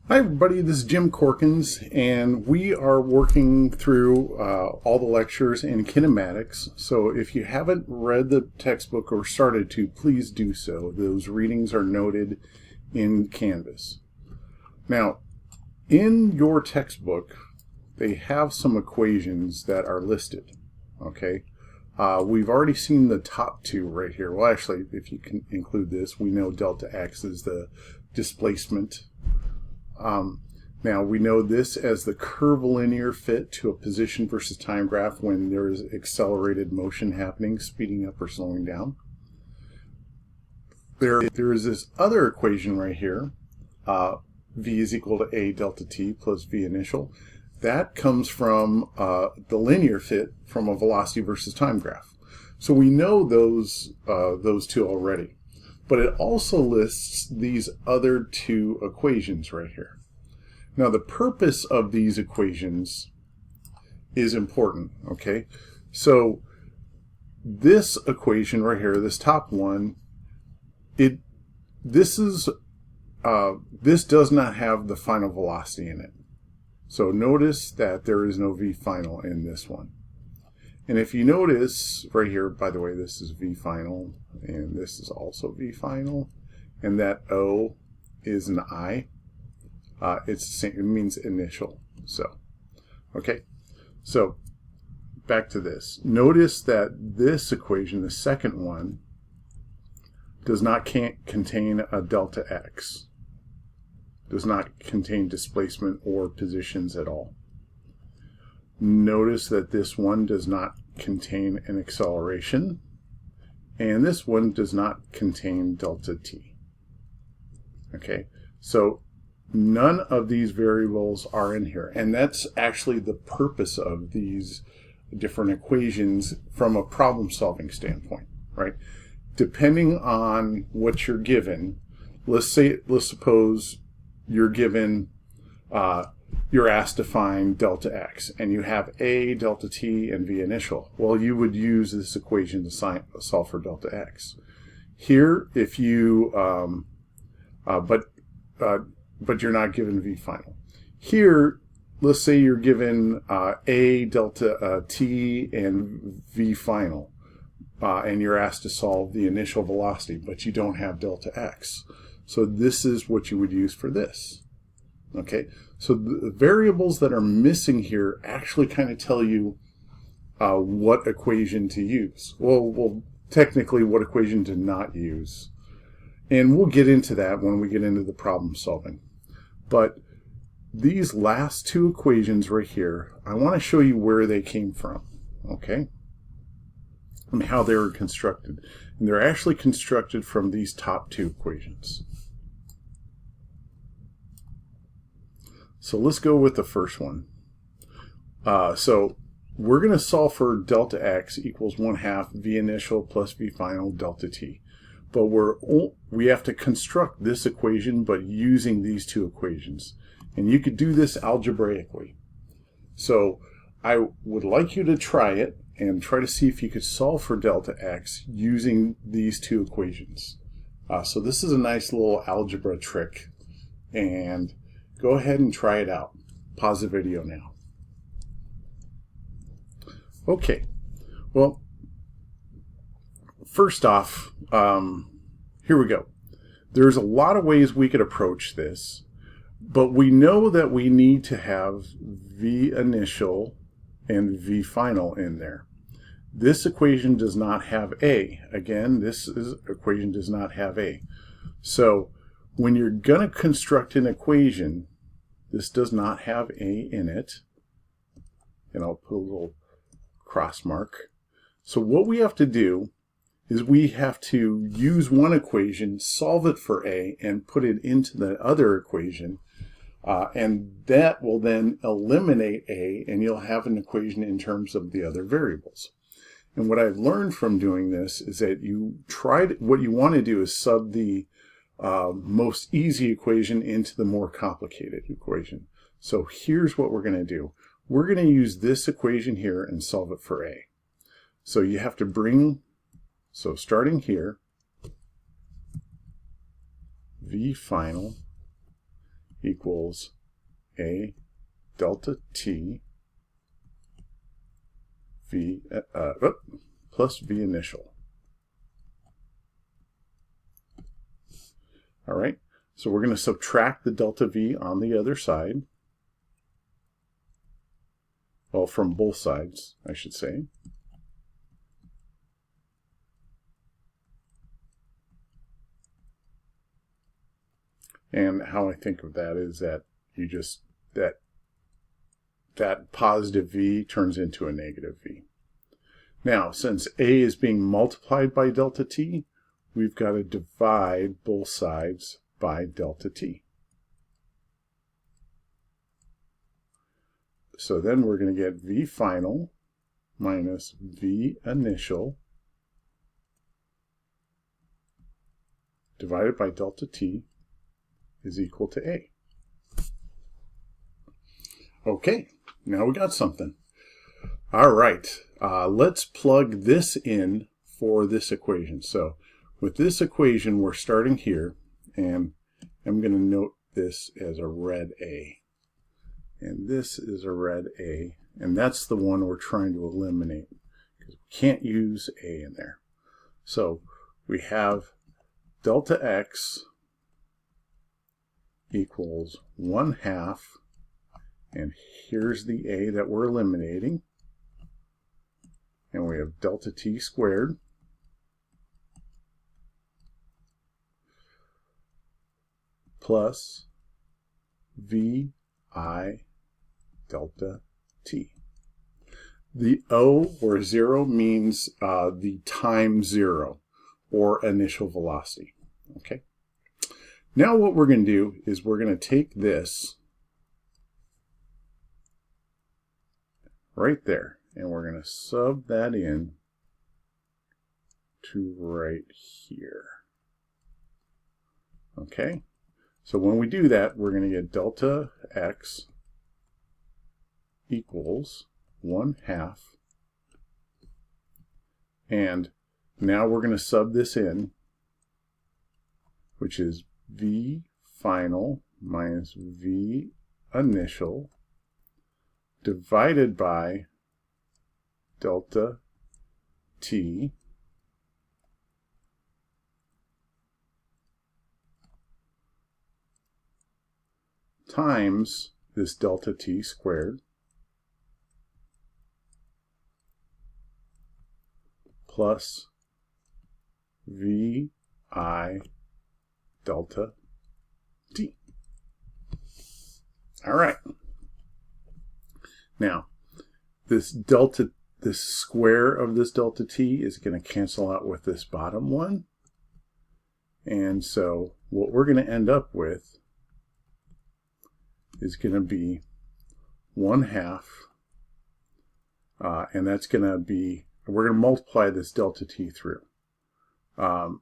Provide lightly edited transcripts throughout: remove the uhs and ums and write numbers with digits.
Hi everybody, this is Jim Corkins, and we are working through all the lectures in kinematics. So if you haven't read the textbook or started to, please do so. Those readings are noted in Canvas. Now, in your textbook, they have some equations that are listed, okay? We've already seen the top two right here. Well, actually, if you can include this, we know delta x is the displacement. Now we know this as the curvilinear fit to a position versus time graph when there is accelerated motion happening, speeding up or slowing down. There is this other equation right here, v is equal to a delta t plus v initial. That comes from the linear fit from a velocity versus time graph. So we know those two already. But it also lists these other two equations right here. Now the purpose of these equations is important, okay? So this equation right here, this top one, this does not have the final velocity in it. So notice that there is no v final in this one. And if you notice right here, by the way, this is v final, and this is also v final, and that O is an I. It's the same, it means initial. So, okay. So, back to this. Notice that this equation, the second one, does not contain a delta x. Does not contain displacement or positions at all. Notice that this one does not contain an acceleration, and this one does not contain delta t. Okay, so none of these variables are in here, and that's actually the purpose of these different equations from a problem-solving standpoint, right? Depending on what you're given, let's suppose you're given you're asked to find delta x, and you have a, delta t, and v initial. Well, you would use this equation to solve for delta x. Here, if you, but you're not given v final. Here, let's say you're given a, delta t, and v final, and you're asked to solve the initial velocity, but you don't have delta x. So this is what you would use for this. Okay, so the variables that are missing here actually kind of tell you what equation to use. Well, technically what equation to not use. And we'll get into that when we get into the problem solving. But these last two equations right here, I want to show you where they came from, okay? And how they were constructed. And they're actually constructed from these top two equations. So let's go with the first one. So we're going to solve for delta x equals 1/2 v initial plus v final delta t. But we have to construct this equation, but using these two equations. And you could do this algebraically. So I would like you to try it and try to see if you could solve for delta x using these two equations. So this is a nice little algebra trick, and go ahead and try it out. Pause the video now. Okay, well, first off, here we go. There's a lot of ways we could approach this, but we know that we need to have v initial and v final in there. This equation does not have a. Again, this equation does not have a. So when you're going to construct an equation, this does not have a in it, and I'll put a little cross mark. So what we have to do is we have to use one equation, solve it for a, and put it into the other equation, and that will then eliminate a, and you'll have an equation in terms of the other variables. And what I've learned from doing this is that what you want to do is sub the most easy equation into the more complicated equation. So here's what we're going to do. We're going to use this equation here and solve it for a. So you have to starting here, v final equals A delta T V plus V initial. All right, so we're going to subtract the delta V on the other side. Well, from both sides, I should say. And how I think of that is that you just, that positive V turns into a negative V. Now, since A is being multiplied by delta T, we've got to divide both sides by delta T. So then we're going to get V final minus V initial divided by delta T is equal to A. Okay, now we got something. All right, let's plug this in for this equation. So with this equation, we're starting here, and I'm going to note this as a red A. And this is a red A, and that's the one we're trying to eliminate because we can't use A in there. So we have delta X equals 1/2, and here's the A that we're eliminating. And we have delta T squared plus VI delta T. The O or 0 means the time 0 or initial velocity. Okay. Now what we're going to do is we're going to take this right there and we're going to sub that in to right here. Okay. So when we do that, we're going to get delta X equals 1/2. And now we're going to sub this in, which is V final minus V initial divided by delta T times this delta T squared plus VI delta T. All right. Now, this square of this delta T is going to cancel out with this bottom one. And so what we're going to end up with is going to be 1/2. And that's going to be, we're going to multiply this delta T through. We're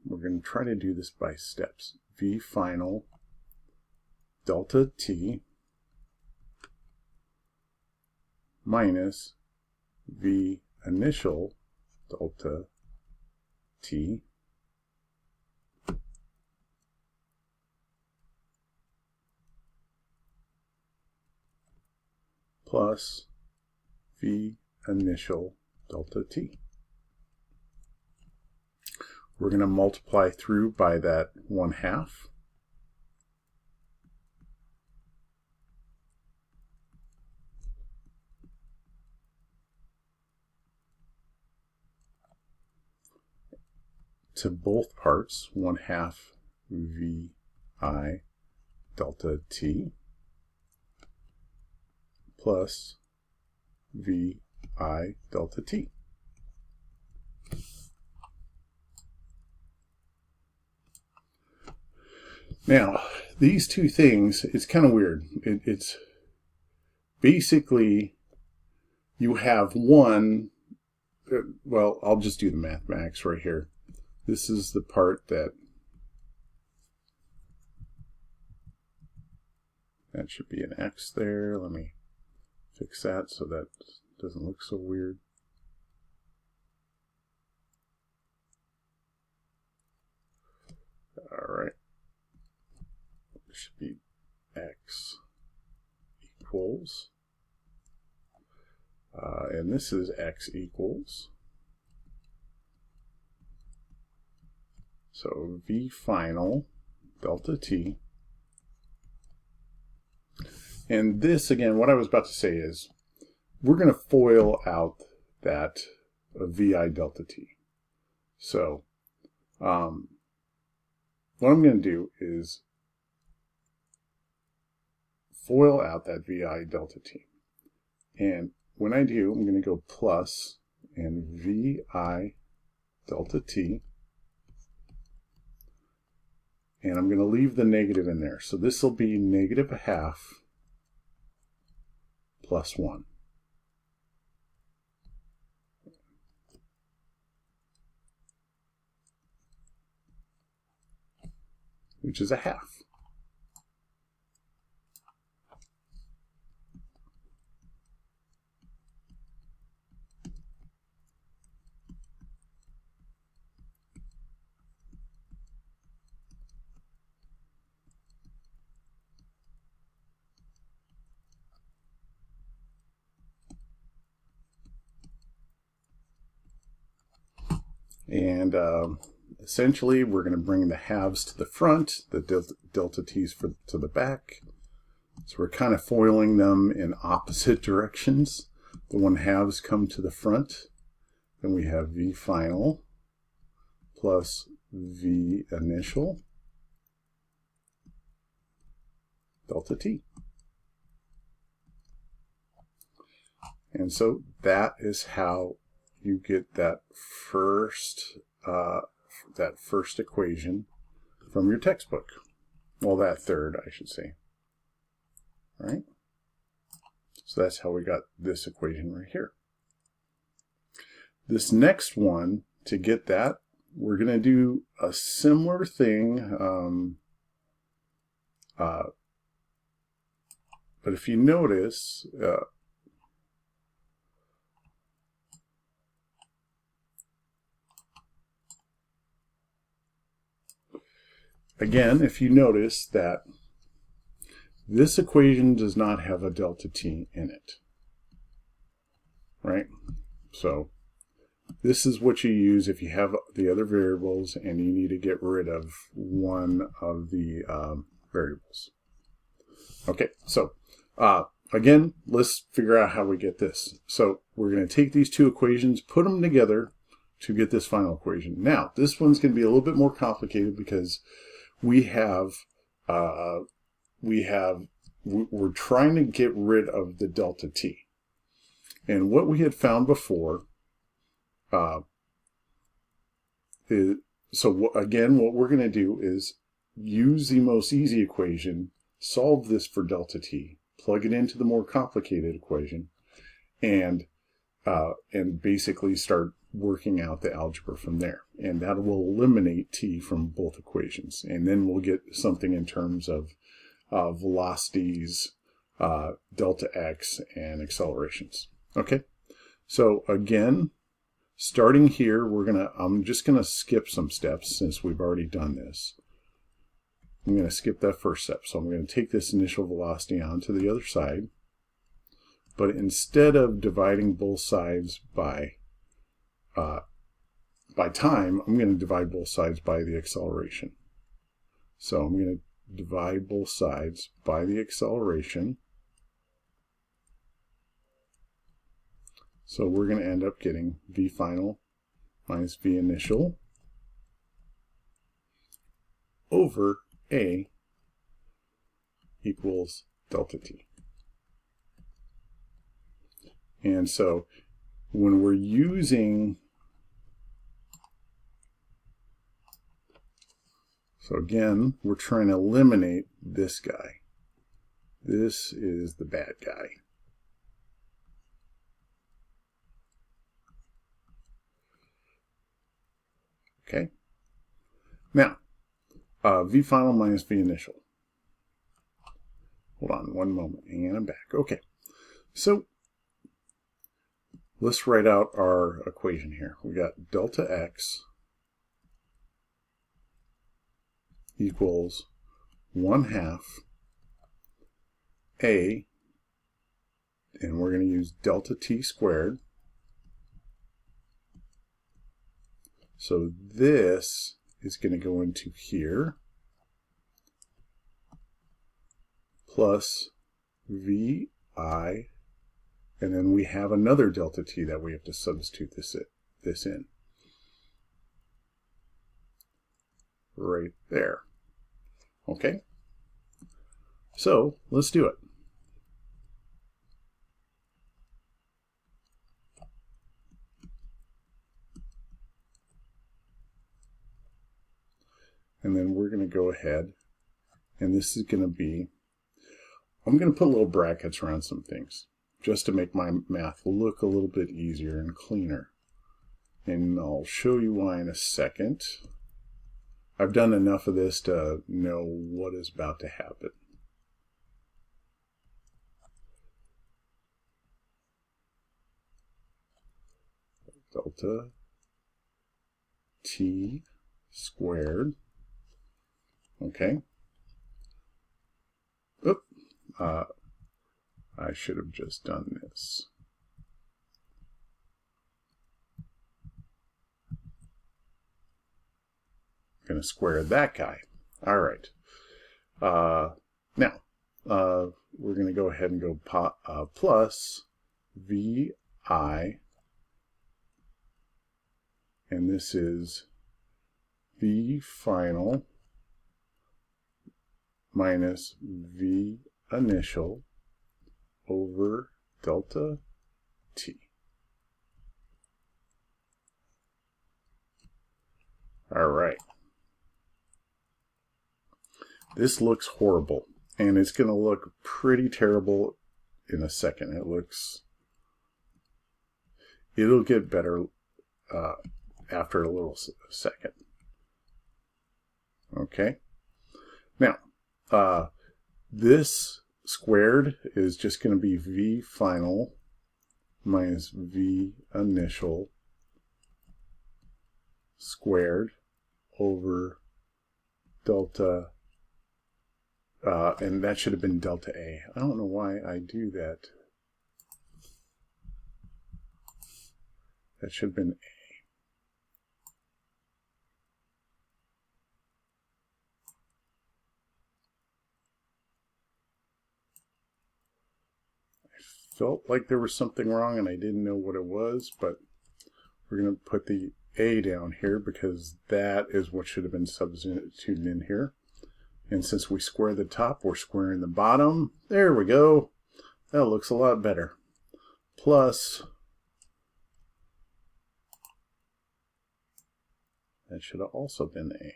going to try to do this by steps. V final delta T minus V initial delta T plus V initial delta T. We're going to multiply through by that 1/2. To both parts, 1/2 VI delta T plus VI delta T. Now, these two things, it's kind of weird. It's basically, you have one, well, I'll just do the mathematics right here. This is the part that should be an X there. Let me fix that so that doesn't look so weird. All right. equals, and this is x equals, so v final delta t. And this, again, what I was about to say is, we're going to FOIL out that vi delta t. So what I'm going to do is FOIL out that vi delta t. And when I do, I'm going to go plus and vi delta t. And I'm going to leave the negative in there. So this will be negative a half plus 1. Which is a half. And essentially, we're going to bring the halves to the front, the delta t's to the back. So we're kind of foiling them in opposite directions. The 1/2s come to the front. Then we have v final plus v initial delta t. And so that is how you get that first equation from your textbook. Well, that third, I should say. All right? So that's how we got this equation right here. This next one, to get that, we're going to do a similar thing. But if you notice, again, if you notice that this equation does not have a delta t in it, right? So this is what you use if you have the other variables and you need to get rid of one of the variables. Okay, so again, let's figure out how we get this. So we're going to take these two equations, put them together to get this final equation. Now, this one's going to be a little bit more complicated because we're trying to get rid of the delta t. And what we had found before again, what we're going to do is use the most easy equation, solve this for delta t, plug it into the more complicated equation, and basically start working out the algebra from there. And that will eliminate t from both equations. And then we'll get something in terms of velocities, delta x, and accelerations. Okay, so again, starting here, I'm just gonna skip some steps since we've already done this. I'm gonna skip that first step. So I'm gonna take this initial velocity on to the other side, but instead of dividing both sides by time, I'm gonna divide both sides by the acceleration. So I'm gonna divide both sides by the acceleration. So we're going to end up getting v final minus v initial over a equals delta t. And so when we're using, so again, we're trying to eliminate this guy. This is the bad guy. Okay. Now, v final minus v initial. Hold on one moment, and I'm back. Okay. So let's write out our equation here. We got delta x equals 1/2 a and we're going to use delta t squared. So this is going to go into here, plus vi, and then we have another delta t that we have to substitute this in. Right there. Okay? So, let's do it. And then we're going to go ahead, and this is going to be, I'm going to put little brackets around some things, just to make my math look a little bit easier and cleaner. And I'll show you why in a second. I've done enough of this to know what is about to happen. Delta t squared. Okay. Oop. I should have just done this. Going to square that guy. All right. Now, we're going to go ahead and go plus vi, and this is v final minus v initial over delta t. All right. This looks horrible, and it's going to look pretty terrible in a second. It'll get better after a little second. Okay. Now, this squared is just going to be v final minus v initial squared over delta, and that should have been delta A. I don't know why I do that. That should have been A. I felt like there was something wrong and I didn't know what it was, but we're going to put the A down here because that is what should have been substituted in here. And since we square the top, we're squaring the bottom. There we go. That looks a lot better. Plus, that should have also been A.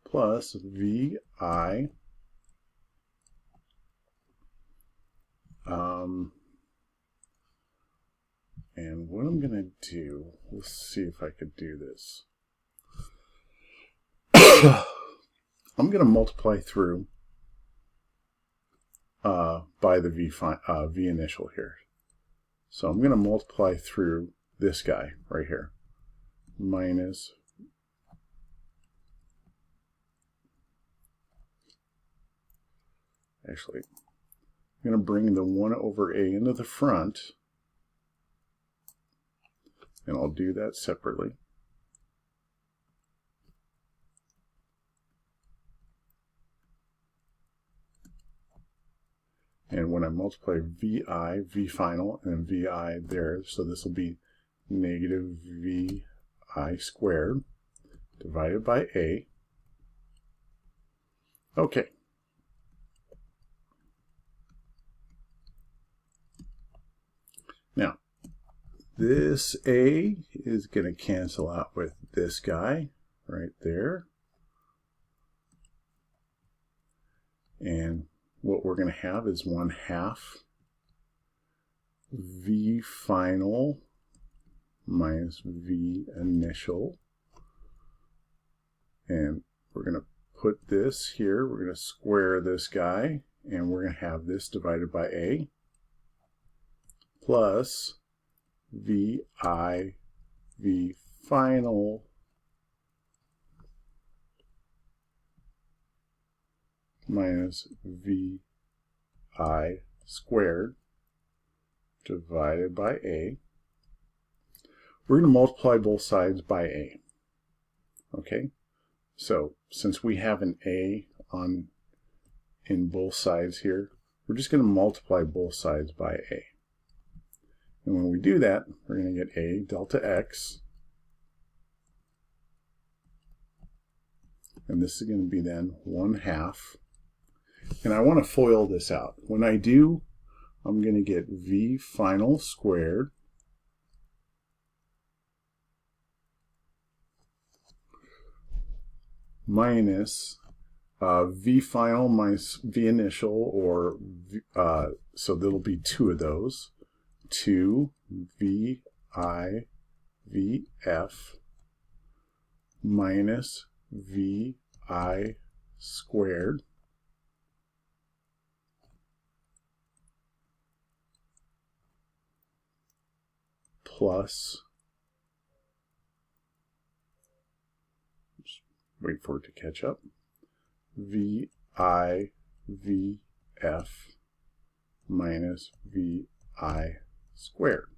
Plus vi, and what I'm going to do, let's see if I could do this. I'm going to multiply through by the v initial here. So I'm going to multiply through this guy right here, minus actually, I'm going to bring the 1 over A into the front, and I'll do that separately. And when I multiply VI, V final, and VI there, so this will be negative VI squared divided by A. Okay. Now, this A is going to cancel out with this guy right there. And what we're going to have is 1/2 V final minus V initial. And we're going to put this here. We're going to square this guy. And we're going to have this divided by A. Plus VI, V final minus vi squared divided by a. We're going to multiply both sides by a. Okay, so since we have an a in both sides here, we're just going to multiply both sides by a. And when we do that, we're going to get a delta x. And this is going to be then 1/2. And I want to FOIL this out. When I do, I'm going to get v final squared minus v final minus v initial, or so there'll be two of those, 2 vi vf minus vi squared plus, just wait for it to catch up, vi vf minus vi squared.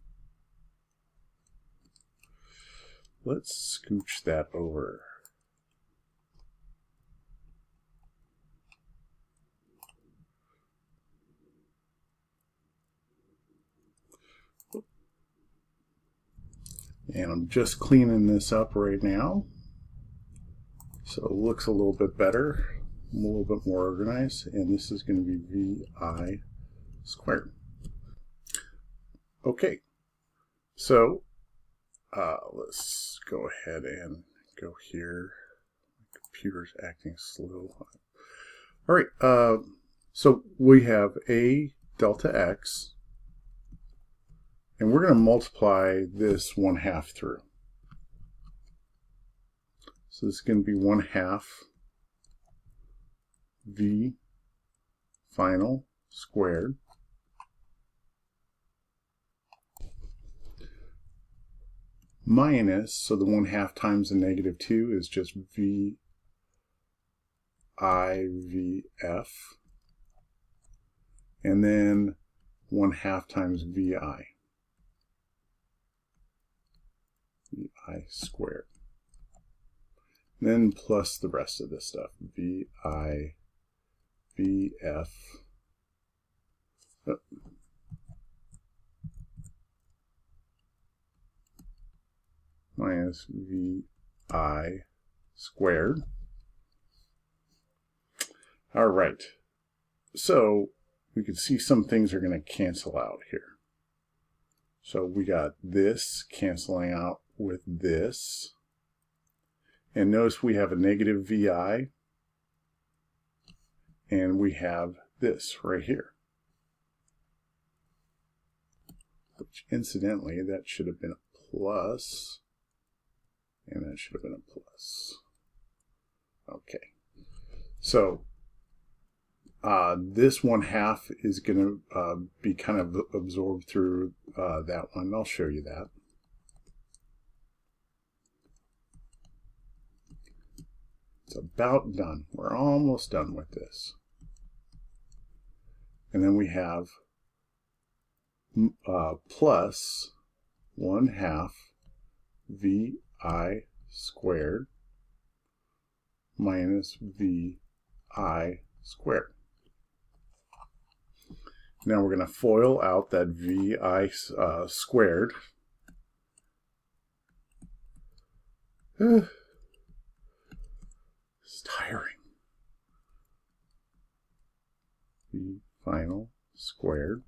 Let's scooch that over. And I'm just cleaning this up right now, so it looks a little bit better, a little bit more organized, and this is going to be vi squared. Okay, so let's go ahead and go here. My computer's acting slow. All right, so we have a delta x, and we're going to multiply this 1/2 through. So this is going to be 1/2 v final squared minus, so the 1/2 times the -2 is just vi vf, and then 1/2 times vi squared. And then plus the rest of this stuff, vi vf minus vi squared. All right, so we can see some things are going to cancel out here. So we got this canceling out with this. And notice we have a negative vi, and we have this right here. Which incidentally, that should have been a plus, and that should have been a plus. Okay, so this 1/2 is going to be kind of absorbed through that one. I'll show you that. It's about done. We're almost done with this. And then we have plus 1/2 vi squared minus vi squared. Now we're going to FOIL out that vi squared. It's tiring. V final squared.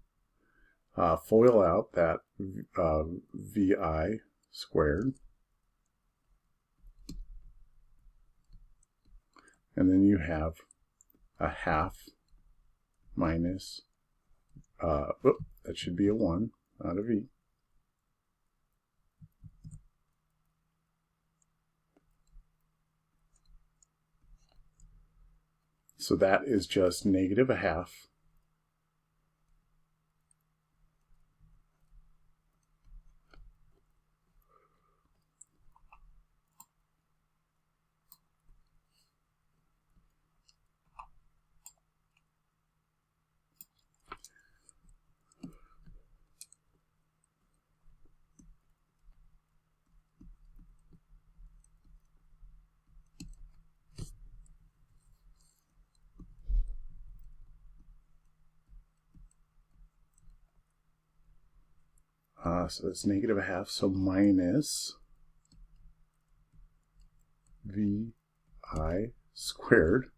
FOIL out that vi squared. And then you have a 1/2 minus, that should be a 1, not a v. So that is just negative 1/2. so that's negative a half, so minus vi squared.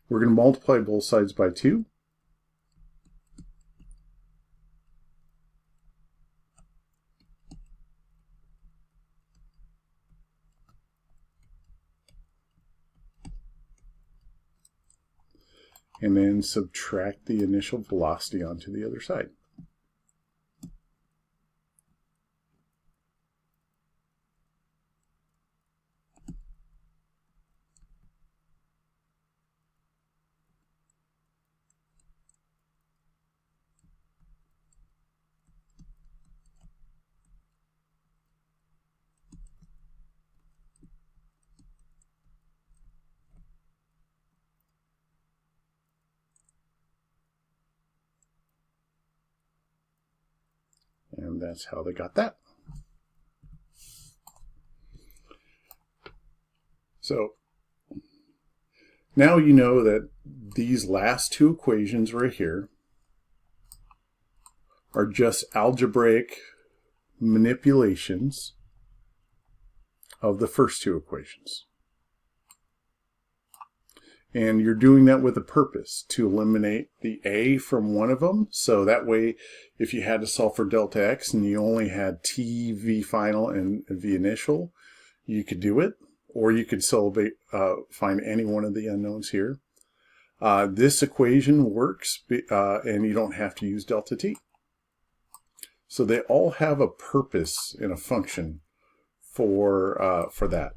We're going to multiply both sides by 2. And then subtract the initial velocity onto the other side. And that's how they got that. So now you know that these last two equations right here are just algebraic manipulations of the first two equations. And you're doing that with a purpose, to eliminate the a from one of them. So that way, if you had to solve for delta x and you only had t, v final, and v initial, you could do it. Or you could find any one of the unknowns here. This equation works, and you don't have to use delta t. So they all have a purpose and a function for that.